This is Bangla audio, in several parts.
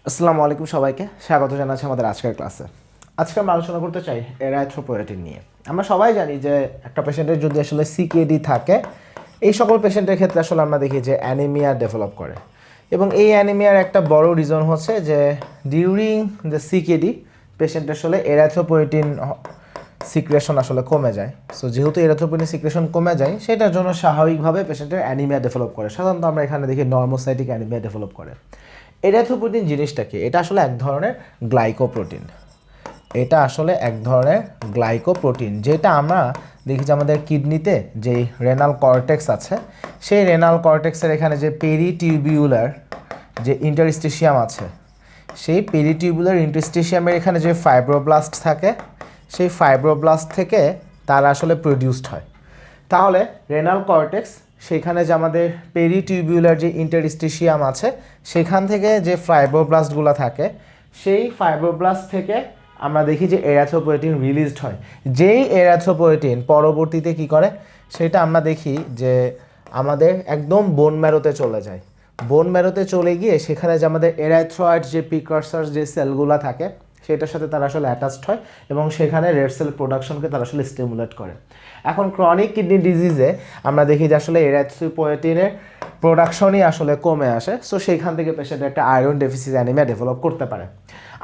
আসসালামু আলাইকুম সবাইকে স্বাগত জানাচ্ছি আমাদের আজকের ক্লাসে। আজকে আমরা আলোচনা করতে চাই এরাইথ্রোপয়েটিন নিয়ে। আমরা সবাই জানি যে একটা পেশেন্টের যদি আসলে সিকেডি থাকে, এই সকল পেশেন্টের ক্ষেত্রে আসলে আমরা দেখি যে অ্যানিমিয়া ডেভেলপ করে, এবং এই অ্যানিমিয়ার একটা বড় রিজন হচ্ছে যে ডিউরিং দ্য সিকেডি পেশেন্টের আসলে এরাইথ্রোপয়েটিন সিক্রেশন আসলে কমে যায়। সো যেহেতু এরাইথ্রোপয়েটিন সিক্রেশন কমে যায়, সেটার জন্য স্বাভাবিকভাবে পেশেন্টের অ্যানিমিয়া ডেভেলপ করে। সাধারণত আমরা এখানে দেখি নর্মোসাইটিক অ্যানিমিয়া ডেভেলপ করে। এরিথ্রোপয়েটিন জিনিসটা কি? এটা আসলে এক ধরনের গ্লাইকোপ্রোটিন। এটা আসলে এক ধরনের গ্লাইকোপ্রোটিন, যেটা আমরা দেখি যে আমাদের কিডনিতে যে রেনাল কর্টেক্স আছে, সেই রেনাল কর্টেক্সের এখানে যে পেরিটিউবিউলার যে ইন্টারস্টিশিয়াম আছে, সেই পেরিটিউবুলার ইন্টারস্টিশিয়ামের এখানে যে ফাইব্রোব্লাস্ট থাকে, সেই ফাইব্রোব্লাস্ট থেকে তারা আসলে প্রডিউসড হয়। তাহলে রেনাল কর্টেক্স, সেখানে যে আমাদের পেরিটিউবিউলার যে ইন্টারস্টিশিয়াম আছে, সেখান থেকে যে ফাইব্রোব্লাস্টগুলো থাকে, সেই ফাইব্রোব্লাস্ট থেকে আমরা দেখি যে এরাথ্রোপয়েটিন রিলিজড হয়। যেই এরাথ্রোপয়েটিন পরবর্তীতে কি করে, সেটা আমরা দেখি যে আমাদের একদম বোন ম্যারোতে চলে যায়। বোন ম্যারোতে চলে গিয়ে সেখানে যে আমাদের এরাইথ্রয়েড যে প্রিকারসার যে সেলগুলো থাকে, সেটার সাথে তারা আসলে অ্যাটাচড হয় এবং সেখানে রেড সেল প্রোডাকশনকে তারা আসলে স্টিমুলেট করে। এখন ক্রনিক কিডনি ডিজিজে আমরা দেখি যে আসলে এরাথ্রোপয়েটিনের প্রোডাকশনই আসলে কমে আসে। সো সেইখান থেকে পেশেন্ট একটা আয়রন ডেফিসিট অ্যানিমিয়া ডেভেলপ করতে পারে।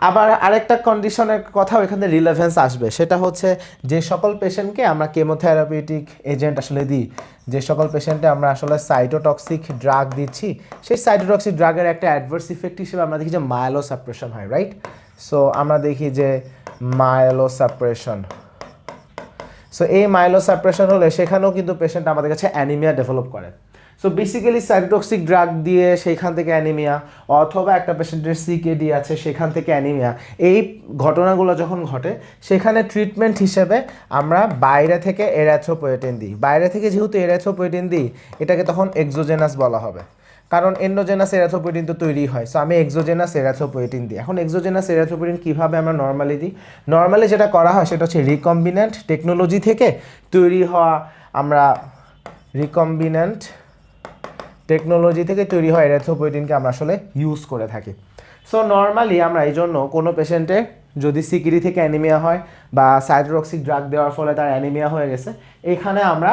আবার আরেকটা কন্ডিশনের কথাও এখানে রিলেভেন্স আসবে, সেটা হচ্ছে যে সকল পেশেন্টকে আমরা কেমোথেরাপিউটিক এজেন্ট আসলে দিই, যে সকল পেশেন্টে আমরা আসলে সাইটোটক্সিক ড্রাগ দিচ্ছি, সেই সাইটোটক্সিক ড্রাগের একটা অ্যাডভার্স ইফেক্ট হিসেবে আমরা দেখি যে মায়োলোসাপ্রেশন হয়, রাইট? সো আমরা দেখি যে মায়োলোসাপ্রেশন, সো এই মাইলোসাপ্রেশন হলে সেখানেও কিন্তু পেশেন্ট আমাদের কাছে অ্যানিমিয়া ডেভেলপ করে। সো বেসিক্যালি সাইটোটক্সিক ড্রাগ দিয়ে সেইখান থেকে অ্যানিমিয়া, অথবা একটা পেশেন্টের সিকেডি আছে সেখান থেকে অ্যানিমিয়া, এই ঘটনাগুলো যখন ঘটে, সেখানে ট্রিটমেন্ট হিসেবে আমরা বাইরে থেকে এরাথ্রোপয়েটিন দিই। বাইরে থেকে যেহেতু এরাথ্রোপয়েটিন দিই, এটাকে তখন এক্সোজেনাস বলা হবে, কারণ এন্ডোজেনাস এরাথ্রোপয়েটিন তো তৈরি হয়। সো আমি এক্সোজেনাস এরাথ্রোপয়েটিন দিই। এখন এক্সোজেনাস এরাথ্রোপয়েটিন কীভাবে আমরা নর্মালি দিই? নর্মালি যেটা করা হয় সেটা হচ্ছে রিকম্বিন্যান্ট টেকনোলজি থেকে তৈরি হওয়া, আমরা রিকম্বিন্যান্ট টেকনোলজি থেকে তৈরি হওয়া এরাথ্রোপয়েটিনকে আমরা আসলে ইউজ করে থাকি। সো নর্মালি আমরা এই জন্য কোনো পেশেন্টের যদি সিকিডি থেকে অ্যানিমিয়া হয় বা সাইটোটক্সিক ড্রাগ দেওয়ার ফলে তার অ্যানিমিয়া হয়ে গেছে, এখানে আমরা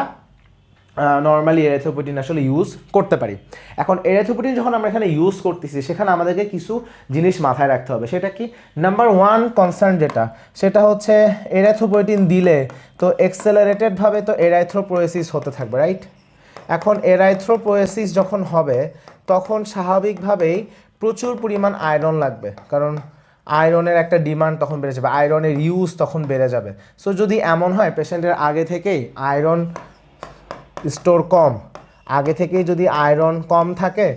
নর্মালি এরাথ্রোপয়েটিন আসলে ইউজ করতে পারি। এখন এরাথ্রোপয়েটিন যখন আমরা এখানে ইউজ করতেছি, সেখানে আমাদেরকে কিছু জিনিস মাথায় রাখতে হবে। সেটা কি? নাম্বার ওয়ান কনসার্ন যেটা, সেটা হচ্ছে এরাথ্রোপয়েটিন দিলে তো এক্সেলারেটেডভাবে তো এরাইথ্রোপোয়েসিস হতে থাকবে, রাইট? এখন এরাইথ্রোপোয়েসিস যখন হবে, তখন স্বাভাবিকভাবেই প্রচুর পরিমাণ আয়রন লাগবে, কারণ আয়রনের একটা ডিমান্ড তখন বেড়ে যাবে, আয়রনের ইউজ তখন বেড়ে যাবে। সো যদি এমন হয় পেশেন্টের আগে থেকেই আয়রন স্টোর কম, আগে থেকেই যদি আয়রন কম থাকে,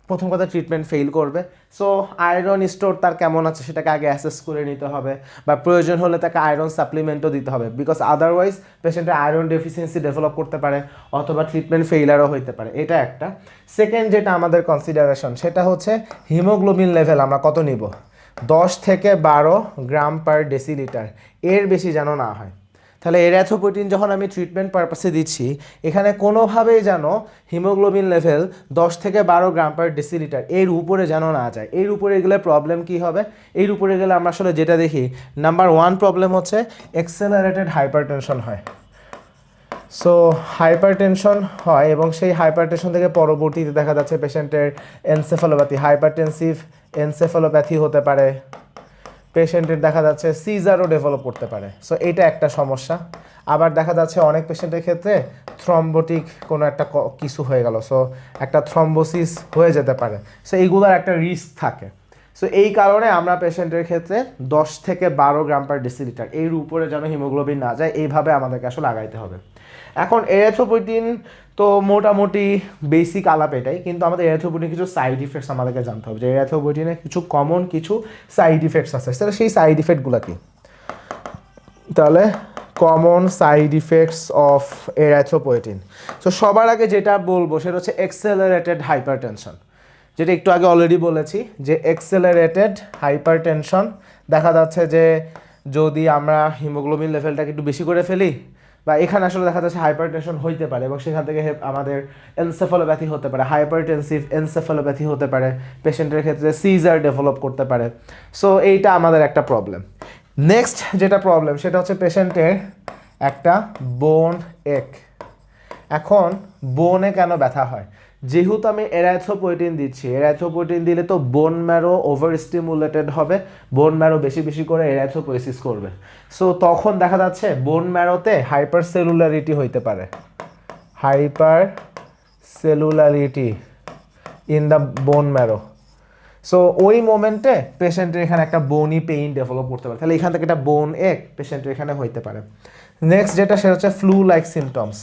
প্রথম কথা ট্রিটমেন্ট ফেল করবে। সো আয়রন স্টোর তার কেমন আছে সেটাকে আগে অ্যাসেস করে নিতে হবে, বা প্রয়োজন হলে তাকে আয়রন সাপ্লিমেন্টও দিতে হবে, বিকজ আদারওয়াইজ পেশেন্টের আয়রন ডেফিসিয়েন্সি ডেভেলপ করতে পারে, অথবা ট্রিটমেন্ট ফেইলারও হইতে পারে। এটা একটা। সেকেন্ড যেটা আমাদের কনসিডারেশন, সেটা হচ্ছে হিমোগ্লোবিন লেভেল আমরা কত নিব? 10 থেকে 12 গ্রাম পার ডেসিলিটার, এর বেশি যেন না হয়। তাহলে এরাথ্রোপয়েটিন যখন আমি ট্রিটমেন্ট পারপাসে দিচ্ছি, এখানে কোনোভাবেই যেন হিমোগ্লোবিন লেভেল 10 থেকে 12 গ্রাম পার ডেসিলিটার এর উপরে যেন না যায়। এর উপরে গেলে প্রবলেম কি হবে? এর উপরে গেলে আমরা আসলে যেটা দেখি, নাম্বার ওয়ান প্রবলেম হচ্ছে এক্সেলারেটেড হাইপারটেনশন হয়। সো হাইপারটেনশন হয়, এবং সেই হাইপারটেনশন থেকে পরবর্তীতে দেখা যাচ্ছে পেশেন্টের এনসেফালোপ্যাথি, হাইপারটেনসিভ এনসেফালোপ্যাথি হতে পারে, পেশেন্টের দেখা যাচ্ছে সিজারও ডেভেলপ করতে পারে। সো এটা একটা সমস্যা। আবার দেখা যাচ্ছে অনেক পেশেন্টের ক্ষেত্রে থ্রম্বোটিক কোনো একটা কিছু হয়ে গেল, সো একটা থ্রম্বোসিস হয়ে যেতে পারে। সো এইগুলোর একটা রিস্ক থাকে। সো এই কারণে আমরা পেশেন্টের ক্ষেত্রে 10 থেকে 12 গ্রাম পার ডেসিলিটার এর উপরে যেন হিমোগ্লোবিন না যায়, এইভাবে আমাদেরকে আসলে আগাইতে হবে। এখন এরাথ্রোপয়েটিন তো মোটামুটি বেসিক আলাপ এটাই, কিন্তু আমাদের এরাথ্রোপয়েটিন কিছু সাইড ইফেক্টস আমাদেরকে জানতে হবে, যে এরাথ্রোপয়েটিনের কিছু কমন কিছু সাইড ইফেক্টস আছে, তাহলে সেই সাইড ইফেক্টগুলো কি? তাহলে কমন সাইড ইফেক্টস অফ এরাথ্রোপয়েটিন। তো সবার আগে যেটা বলবো সেটা হচ্ছে এক্সেলারেটেড হাইপারটেনশন, যেটা একটু আগে অলরেডি বলেছি যে এক্সেলারেটেড হাইপারটেনশন দেখা যাচ্ছে যে যদি আমরা হিমোগ্লোবিন লেভেলটাকে একটু বেশি করে ফেলি, বা এখানে আসলে দেখা যাচ্ছে হাইপারটেনশন হইতে পারে এবং সেখান থেকে আমাদের এনসেফালোপ্যাথি হতে পারে, হাইপারটেনসিভ এনসেফালোপ্যাথি হতে পারে, পেশেন্টের ক্ষেত্রে সিজার ডেভেলপ করতে পারে। সো এইটা আমাদের একটা প্রবলেম। নেক্সট যেটা প্রবলেম সেটা হচ্ছে পেশেন্টের একটা বোন এক। এখন বোনে কেন ব্যথা হয়? যেহেতু আমি এরাইথ্রোপয়েটিন দিচ্ছি, এরাইথ্রোপয়েটিন দিলে তো বোন ম্যারো ওভার স্টিমুলেটেড হবে, বোন ম্যারো বেশি বেশি করে এরাইথ্রোপোয়েসিস করবে। সো তখন দেখা যাচ্ছে বোন ম্যারোতে হাইপার সেলুলারিটি হইতে পারে, hyper সেলুলারিটি in the bone marrow. So ওই মোমেন্টে পেশেন্টের এখানে একটা বোনই পেইন ডেভেলপ করতে পারে, তাহলে এখান থেকে একটা বোন এক পেশেন্টের এখানে হইতে পারে। নেক্সট যেটা সেটা হচ্ছে flu like symptoms,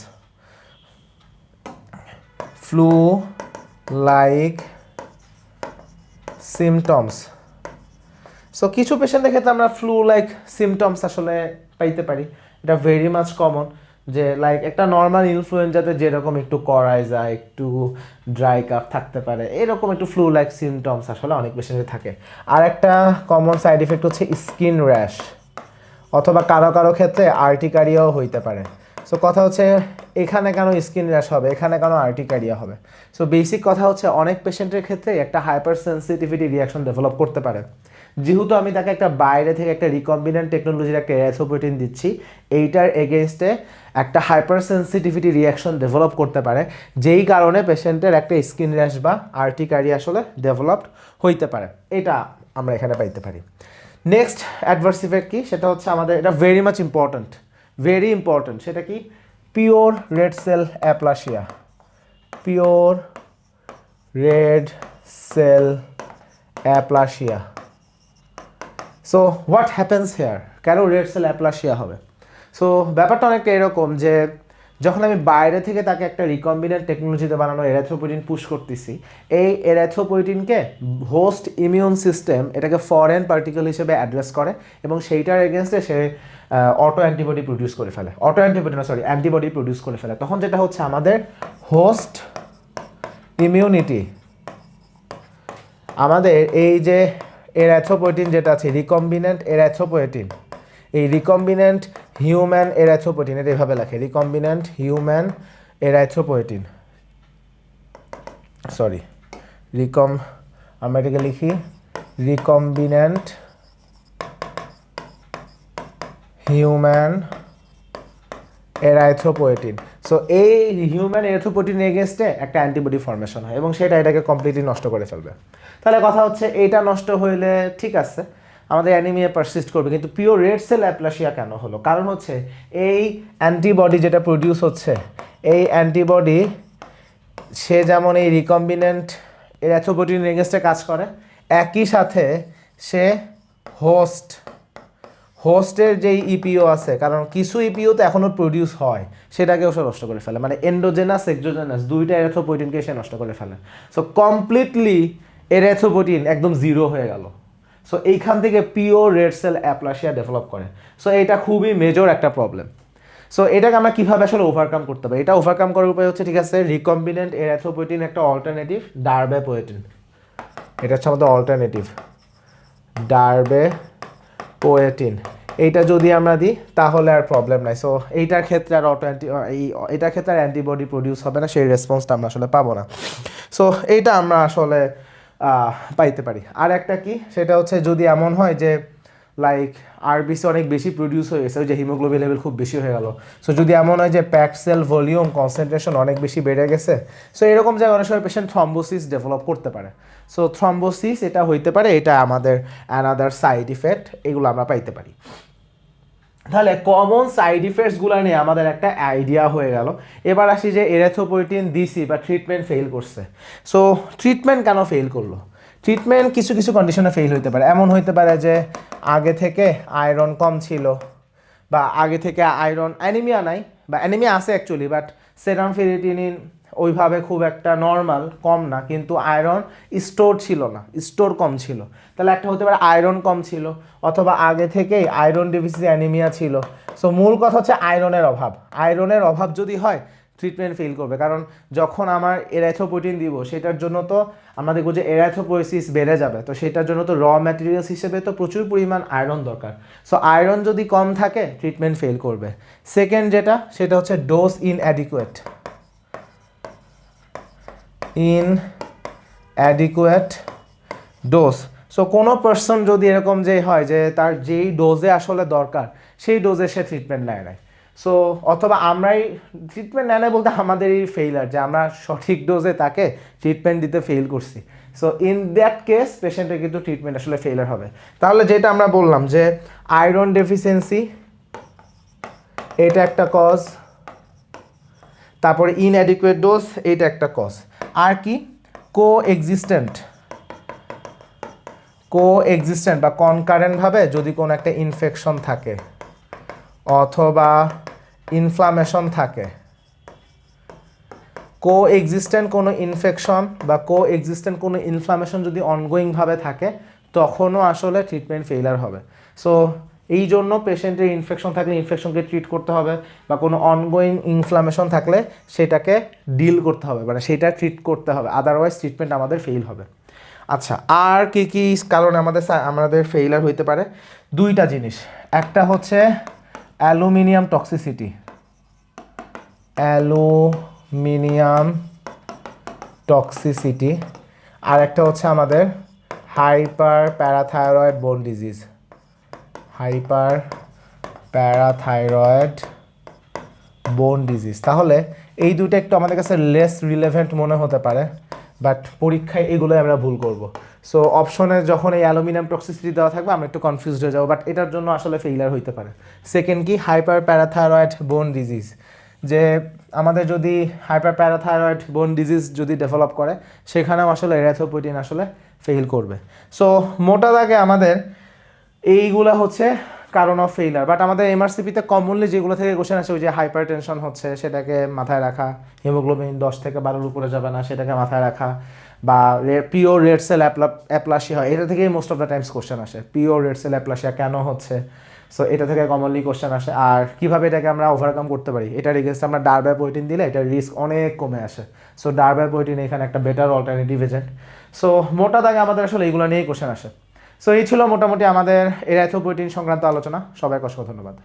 flu like symptoms. So কিছু পেশেন্টের ক্ষেত্রে আমরা ফ্লু লাইক সিমটমস আসলে পাইতে পারি, এটা ভেরি মাচ কমন, যে লাইক একটা নর্মাল ইনফ্লুয়েঞ্জাতে যেরকম একটু করায় যায়, একটু ড্রাই কাফ থাকতে পারে, এরকম একটু ফ্লু লাইক সিমটমস আসলে অনেক পেশেন্টের থাকে। আর একটা কমন সাইড ইফেক্ট হচ্ছে স্কিন র্যাশ, অথবা কারো কারো ক্ষেত্রে আর্টিকারিয়াও হইতে পারে। সো কথা হচ্ছে এখানে কেন স্কিন র্যাশ হবে, এখানে কেন আর্টিকারিয়া হবে? সো বেসিক কথা হচ্ছে অনেক পেশেন্টের ক্ষেত্রে একটা হাইপার সেন্সিটিভিটি রিয়াকশন ডেভেলপ করতে পারে। যেহেতু আমি তাকে একটা বাইরে থেকে একটা রিকম্বিনেন্ট টেকনোলজির একটা এরাইথ্রোপয়েটিন দিচ্ছি, এইটার এগেনস্টে একটা হাইপার সেন্সিটিভিটি রিয়াকশন ডেভেলপ করতে পারে, যেই কারণে পেশেন্টের একটা স্কিন র্যাশ বা আর্টিকারিয়া আসলে ডেভেলপড হইতে পারে। এটা আমরা এখানে পাইতে পারি। নেক্সট অ্যাডভার্স ইফেক্ট কি, সেটা হচ্ছে আমাদের এটা very much important, very important. সেটা কি? Pure red cell aplasia, pure red cell aplasia. So what happens here? কেন রেড সেল অ্যাপ্লাসিয়া হবে? সো ব্যাপারটা অনেকটা এরকম যে যখন আমি বাইরে থেকে তাকে একটা রিকম্বিনেন্ট টেকনোলজিতে বানানো এরাথ্রোপয়েটিন পুশ করতেছি, এই এরাথ্রোপয়েটিনকে হোস্ট ইমিউন সিস্টেম এটাকে ফরেন পার্টিকেল হিসেবে অ্যাড্রেস করে এবং সেইটার এগেনস্টে সে অটো অ্যান্টিবডি প্রডিউস করে ফেলে, অটো অ্যান্টিবডি না সরি অ্যান্টিবডি প্রডিউস করে ফেলে। তখন যেটা হচ্ছে আমাদের হোস্ট ইমিউনিটি, আমাদের এই যে এরাথ্রোপয়েটিন যেটা আছে রিকম্বিনেন্ট এরাথ্রোপয়েটিন, এই রিকম্বিনেন্ট হিউম্যান এরাথ্রোপয়েটিন, এটা এভাবে লেখে রিকম্বিনেন্ট হিউম্যান এরাথ্রোপয়েটিন, সরি আমরা এটাকে লিখি রিকম্বিনেন্ট হিউম্যান এরাথ্রোপয়েটিন। সো এই হিউম্যান এরাথ্রোপয়েটিন এগেনস্টে একটা অ্যান্টিবডি ফর্মেশন হয় এবং সেটা এটাকে কমপ্লিটলি নষ্ট করে ফেলবে। তাহলে কথা হচ্ছে এইটা নষ্ট হইলে ঠিক আছে, আমাদের অ্যানিমিয়া পারসিস্ট করবে, কিন্তু পিওর রেড সেল অ্যাপ্লাসিয়া কেন হলো? কারণ হচ্ছে এই অ্যান্টিবডি যেটা প্রডিউস হচ্ছে, এই অ্যান্টিবডি সে যেমন এই রিকম্বিনেন্ট এরাথ্রোপয়েটিন এগেনস্টে কাজ করে, একই সাথে সে হোস্টের যেই ইপিও আছে, কারণ কিছু ইপিও তো এখনও প্রডিউস হয়, সেটাকেও সে নষ্ট করে ফেলে, মানে এন্ডোজেনাস এক্সোজেনাস দুইটা এরাথ্রোপয়েটিনকে সে নষ্ট করে ফেলে। সো কমপ্লিটলি এরাথ্রোপয়েটিন একদম জিরো হয়ে গেল। সো এইখান থেকে pure red cell aplasia develop করে। সো এটা খুবই মেজর একটা প্রবলেম। সো এটাকে আমরা কীভাবে আসলে ওভারকাম করতে পারি? এটা ওভারকাম করার উপায় হচ্ছে, ঠিক আছে, রিকম্বিনেন্ট এরাথ্রোপয়েটিন একটা অল্টারনেটিভ ডারবেপোয়েটিন, এটা হচ্ছে আমাদের অল্টারনেটিভ ডারবেপোয়েটিন। এইটা যদি আমরা দিই তাহলে আর প্রবলেম নাই। সো এইটার ক্ষেত্রে আর এইটার ক্ষেত্রে আর অ্যান্টিবডি প্রডিউস হবে না, সেই রেসপন্সটা আমরা আসলে পাবো না। সো এইটা আমরা আসলে পাইতে পারি। আর একটা কি, সেটা হচ্ছে যদি এমন হয় যে লাইক আরবিসি অনেক বেশি প্রডিউস হয়ে গেছে, ওই যে হিমোগ্লোবিন লেভেল খুব বেশি হয়ে গেল। সো যদি এমন হয় যে প্যাকড সেল ভলিউম কনসেন্ট্রেশন অনেক বেশি বেড়ে গেছে, সো এরকম জায়গায় অনেক সময় পেশেন্ট থ্রম্বোসিস ডেভেলপ করতে পারে। সো থ্রম্বোসিস এটা হইতে পারে, এটা আমাদের অ্যানাদার সাইড ইফেক্ট, এগুলো আমরা পাইতে পারি। তাহলে কমন সাইড ইফেক্টসগুলো নিয়ে আমাদের একটা আইডিয়া হয়ে গেল। এবার আসি যে এরাথ্রোপয়েটিন দিছি বা ট্রিটমেন্ট ফেল করছে। সো ট্রিটমেন্ট কেন ফেল করলো? ট্রিটমেন্ট কিছু কিছু কন্ডিশনে ফেল হইতে পারে। এমন হইতে পারে যে আগে থেকে আয়রন কম ছিল, বা আগে থেকে আয়রন অ্যানিমিয়া নাই, বা অ্যানিমিয়া আছে অ্যাকচুয়ালি, বাট সেরাম ফেরিটিনিন ওইভাবে খুব একটা নর্মাল কম না, কিন্তু আয়রন স্টোর ছিল না, স্টোর কম ছিল। তাহলে একটা হতে পারে আয়রন কম ছিল, অথবা আগে থেকেই আয়রন ডেফিসিয়েন্সি অ্যানিমিয়া ছিল। সো মূল কথা হচ্ছে আয়রনের অভাব। আয়রনের অভাব যদি হয়, ট্রিটমেন্ট ফেল করবে। কারণ যখন আমার এরাইথ্রোপয়েটিন দিব সেটার জন্য তো আমরা দেখবো যে এরাইথ্রোপোয়েসিস বেড়ে যাবে, তো সেটার জন্য তো র ম্যাটেরিয়ালস হিসেবে তো প্রচুর পরিমাণ আয়রন দরকার। সো আয়রন যদি কম থাকে ট্রিটমেন্ট ফেল করবে। সেকেন্ড যেটা সেটা হচ্ছে dose inadequate. Inadequate dose. So কোনো পার্সন যদি এরকম যে হয় যে তার যেই ডোজে আসলে দরকার সেই ডোজে সে ট্রিটমেন্ট নেয় নাই, সো অথবা আমরাই ট্রিটমেন্ট নেয় নাই বলতে আমাদেরই ফেইলার যে আমরা সঠিক ডোজে তাকে ট্রিটমেন্ট দিতে ফেল করছি। সো ইন দ্যাট কেস পেশেন্টের কিন্তু ট্রিটমেন্ট আসলে ফেইলার হবে। তাহলে যেটা আমরা বললাম যে আয়রন ডেফিসিয়েন্সি এটা একটা কজ, তারপরে ইনঅ্যাডিকুয়েট ডোজ এটা একটা কজ। আর কি কোএক্সিস্টেন্ট বা কনকারেন্টভাবে যদি কোনো একটা ইনফেকশন থাকে অথবা ইনফ্লামেশন থাকে, কোএক্সিস্টেন্ট কোনো ইনফেকশন বা কোএক্সিস্টেন্ট কোনো ইনফ্লামেশন যদি অনগোয়িংভাবে থাকে তখনও আসলে ট্রিটমেন্ট ফেইলার হবে। সো এই জন্য পেশেন্টের ইনফেকশন থাকলে ইনফেকশনকে ট্রিট করতে হবে, বা কোনো অনগোয়িং ইনফ্লামেশন থাকলে সেটাকে ডিল করতে হবে, মানে সেটা ট্রিট করতে হবে, আদারওয়াইজ ট্রিটমেন্ট আমাদের ফেইল হবে। আচ্ছা, আর কি কি কারণে আমাদের ফেইলার হইতে পারে? দুইটা জিনিস, একটা হচ্ছে অ্যালুমিনিয়াম টক্সিসিটি, অ্যালুমিনিয়াম টক্সিসিটি, আর একটা হচ্ছে আমাদের হাইপার প্যারাথাইরয়েড বোন ডিজিজ, হাইপার প্যারাথাইরয়েড বোন ডিজিজ। তাহলে এই দুটো একটু আমাদের কাছে লেস রিলেভেন্ট মনে হতে পারে, বাট পরীক্ষায় এগুলোই আমরা ভুল করব। সো অপশনে যখন এই অ্যালুমিনিয়াম টক্সিসিটি দেওয়া থাকবে আমরা একটু কনফিউজড হয়ে যাবো, বাট এটার জন্য আসলে ফেইলার হইতে পারে। সেকেন্ড কি হাইপার প্যারাথাইরয়েড বোন ডিজিজ, যে আমাদের যদি হাইপার প্যারাথাইরয়েড বোন ডিজিজ যদি ডেভেলপ করে সেখানেও আসলে এরাইথ্রোপয়েটিন আসলে ফেইল করবে। সো মোটা দাগে আমাদের এইগুলা হচ্ছে কারণ অফ ফেইলার। বাট আমাদের এমআরসিপিতে কমনলি যেগুলো থেকে কোশ্চেন আসে ওই যে হাইপার টেনশন হচ্ছে সেটাকে মাথায় রাখা, হিমোগ্লোবিন 10 থেকে 12 উপরে যাবে না সেটাকে মাথায় রাখা, বা পিওর রেড সেল অ্যাপ্লাসিয়া হয়, এটা থেকেই most of the Times question আসে, পিওর রেড সেল অ্যাপ্লাসিয়া কেন হচ্ছে, সো এটা থেকে কমনলি কোশ্চেন আসে। আর কীভাবে এটাকে আমরা ওভারকাম করতে পারি, এটার এগেনস্ট আমরা ডারবাইপোয়েটিন দিলে এটার রিস্ক অনেক কমে আসে। সো ডারবাইপোয়েটিন এখানে একটা বেটার অল্টারনেটিভ এজেন্ট। সো মোটা দাগে আমাদের আসলে এইগুলো নিয়েই কোশ্চেন আসে। সো এই ছিল মোটামুটি আমাদের এরাইথ্রোপয়েটিন সংক্রান্ত আলোচনা। সবাইকে অসংখ্য ধন্যবাদ।